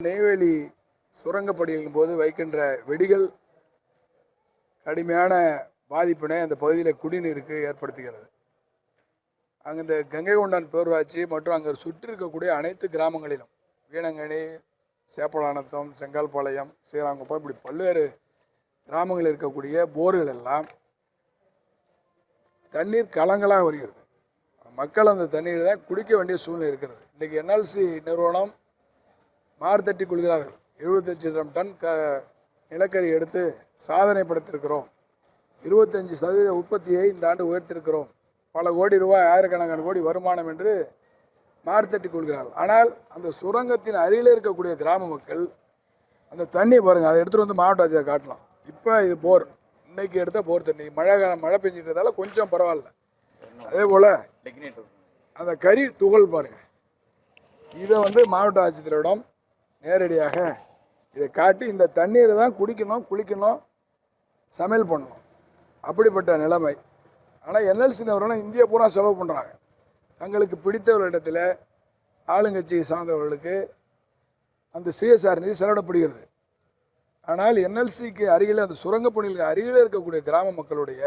நெய்வேலி சுரங்கப்பணிகளின் போது வைக்கின்ற வெடிகள் கடுமையான பாதிப்பினை அந்த பகுதியில் குடிநீருக்கு ஏற்படுத்துகிறது. அங்கே இந்த கங்கை கொண்டான் பேரூராட்சி மற்றும் அங்கே சுற்றி இருக்கக்கூடிய அனைத்து கிராமங்களிலும் வீணங்கனி, சேப்பலானத்தம், செங்கால்பாளையம், ஸ்ரீராங்குப்பம் இப்படி பல்வேறு கிராமங்களில் இருக்கக்கூடிய போர்கள் எல்லாம் தண்ணீர் கலங்களாக வருகிறது. மக்கள் அந்த தண்ணீரை தான் குடிக்க வேண்டிய சூழ்நிலை இருக்கிறது. இன்றைக்கி என்எல்சி நிறுவனம் மார்த்தட்டி கொள்கிறார்கள். 75,000 டன் நிலக்கரி எடுத்து சாதனை படுத்திருக்கிறோம். 25% உற்பத்தியை இந்த ஆண்டு உயர்த்திருக்கிறோம். பல கோடி ரூபாய், ஆயிரக்கணக்கான கோடி வருமானம் என்று மார்த்தட்டி கொள்கிறார்கள். ஆனால் அந்த சுரங்கத்தின் அருகில் இருக்கக்கூடிய கிராம மக்கள் அந்த தண்ணி பாருங்கள், அதை எடுத்துகிட்டு வந்து மாவட்ட ஆட்சியர் காட்டலாம். இப்போ இது போர், இன்னைக்கு எடுத்த போர் தண்ணி, மழை பெஞ்சிட்டதால கொஞ்சம் பரவாயில்ல. அதே போல் அந்த கறி துகள் பாருங்கள், இதை வந்து மாவட்ட ஆட்சியரிடம் நேரடியாக இதை காட்டி இந்த தண்ணீரை தான் குடிக்கணும், குளிக்கணும், சமையல் பண்ணணும், அப்படிப்பட்ட நிலைமை. ஆனால் என்எல்சி நிறுவனம் இந்தியா பூரா செலவு பண்ணுறாங்க. தங்களுக்கு பிடித்தவர்களிடத்தில் ஆளுங்கட்சியை சார்ந்தவர்களுக்கு அந்த சிஎஸ்ஆர் நிதி செலவிடப்படுகிறது. ஆனால் என்எல்சிக்கு அருகில், அந்த சுரங்கப்பணிகளுக்கு அருகில் இருக்கக்கூடிய கிராம மக்களுடைய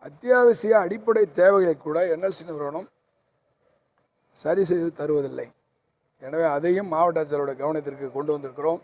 அத்தியாவசிய அடிப்படை தேவைகளை கூட என்எல்சி நிறுவனம் சரி செய்து தருவதில்லை. எனவே அதையும் மாவட்ட ஆட்சியரோட கவனத்திற்கு கொண்டு வந்திருக்கிறோம்.